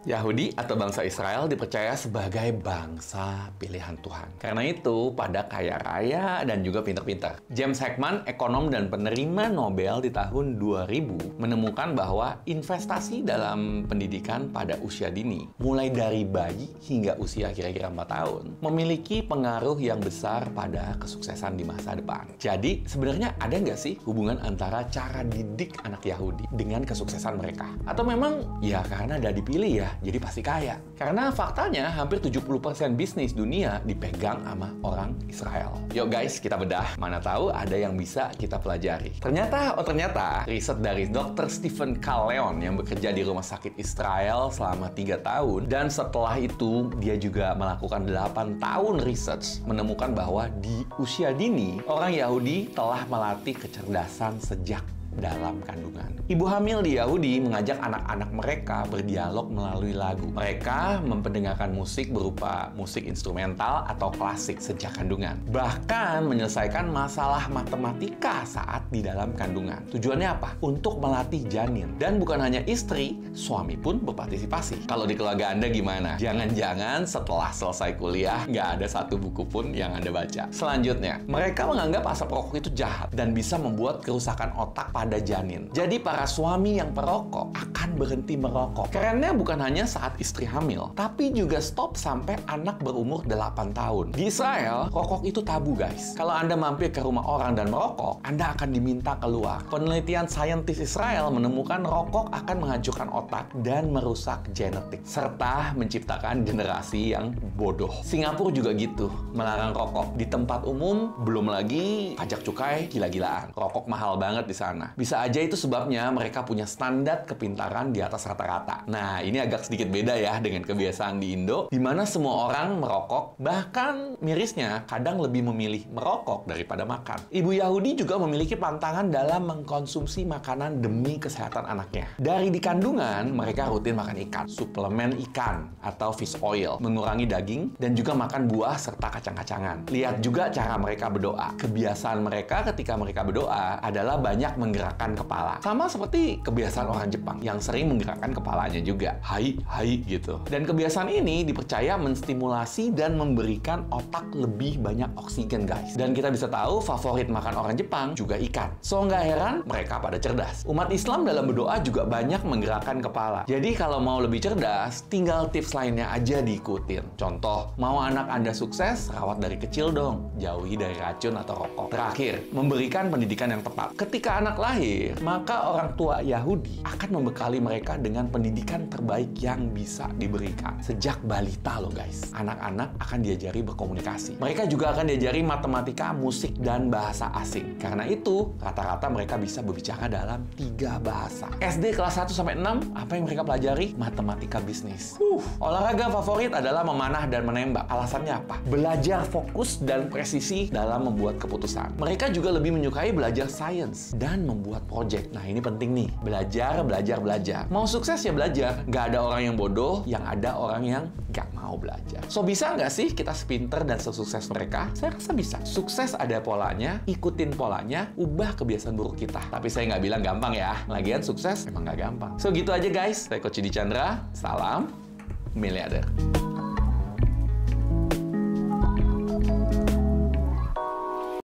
Yahudi atau bangsa Israel dipercaya sebagai bangsa pilihan Tuhan. Karena itu, pada kaya raya dan juga pintar-pintar. James Heckman, ekonom dan penerima Nobel di tahun 2000, menemukan bahwa investasi dalam pendidikan pada usia dini, mulai dari bayi hingga usia kira-kira 4 tahun, memiliki pengaruh yang besar pada kesuksesan di masa depan. Jadi, sebenarnya ada nggak sih hubungan antara cara didik anak Yahudi dengan kesuksesan mereka? Atau memang, ya karena ada dipilih ya, jadi pasti kaya. Karena faktanya hampir 70% bisnis dunia dipegang sama orang Israel. Yuk guys, kita bedah. Mana tahu ada yang bisa kita pelajari. Ternyata riset dari Dr. Stephen Kaleon yang bekerja di rumah sakit Israel selama 3 tahun, dan setelah itu dia juga melakukan 8 tahun research, menemukan bahwa di usia dini orang Yahudi telah melatih kecerdasan sejak dalam kandungan. Ibu hamil di Yahudi mengajak anak-anak mereka berdialog melalui lagu. Mereka memperdengarkan musik berupa musik instrumental atau klasik sejak kandungan. Bahkan menyelesaikan masalah matematika saat di dalam kandungan. Tujuannya apa? Untuk melatih janin. Dan bukan hanya istri, suami pun berpartisipasi. Kalau di keluarga Anda gimana? Jangan-jangan setelah selesai kuliah, nggak ada satu buku pun yang Anda baca. Selanjutnya, mereka menganggap asap rokok itu jahat dan bisa membuat kerusakan otak pada janin. Jadi para suami yang perokok akan berhenti merokok. Kerennya bukan hanya saat istri hamil, tapi juga stop sampai anak berumur 8 tahun. Di Israel, rokok itu tabu guys. Kalau Anda mampir ke rumah orang dan merokok, Anda akan diminta keluar. Penelitian saintis Israel menemukan rokok akan menghancurkan otak dan merusak genetik, serta menciptakan generasi yang bodoh. Singapura juga gitu, melarang rokok di tempat umum, belum lagi pajak cukai gila-gilaan. Rokok mahal banget di sana. Bisa aja itu sebabnya mereka punya standar kepintaran di atas rata-rata. Nah, ini agak sedikit beda ya dengan kebiasaan di Indo, di mana semua orang merokok, bahkan mirisnya kadang lebih memilih merokok daripada makan. Ibu Yahudi juga memiliki pantangan dalam mengkonsumsi makanan demi kesehatan anaknya. Dari di kandungan, mereka rutin makan ikan, suplemen ikan, atau fish oil, mengurangi daging, dan juga makan buah serta kacang-kacangan. Lihat juga cara mereka berdoa. Kebiasaan mereka ketika mereka berdoa adalah banyak menggerakkan kepala. Sama seperti kebiasaan orang Jepang yang sering menggerakkan kepalanya juga. Hai, hai gitu. Dan kebiasaan ini dipercaya menstimulasi dan memberikan otak lebih banyak oksigen guys. Dan kita bisa tahu favorit makan orang Jepang juga ikan. So nggak heran mereka pada cerdas. Umat Islam dalam berdoa juga banyak menggerakkan kepala. Jadi kalau mau lebih cerdas, tinggal tips lainnya aja diikutin. Contoh, mau anak Anda sukses, rawat dari kecil dong. Jauhi dari racun atau rokok. Terakhir, memberikan pendidikan yang tepat. Ketika anak lahir, maka orang tua Yahudi akan membekali mereka dengan pendidikan terbaik yang bisa diberikan. Sejak balita loh guys. Anak-anak akan diajari berkomunikasi. Mereka juga akan diajari matematika, musik, dan bahasa asing. Karena itu, rata-rata mereka bisa berbicara dalam 3 bahasa. SD kelas 1-6, apa yang mereka pelajari? Matematika bisnis. Olahraga favorit adalah memanah dan menembak. Alasannya apa? Belajar fokus dan presisi dalam membuat keputusan. Mereka juga lebih menyukai belajar sains dan membuat project. Nah, ini penting nih. Belajar. Mau sukses ya belajar. Nggak ada orang yang bodoh, yang ada orang yang nggak mau belajar. So, bisa nggak sih kita sepinter dan sesukses mereka? Saya rasa bisa. Sukses ada polanya, ikutin polanya, ubah kebiasaan buruk kita. Tapi saya nggak bilang gampang ya. Lagian sukses emang nggak gampang. So, gitu aja guys. Saya Coach Didi Chandra. Salam miliarder.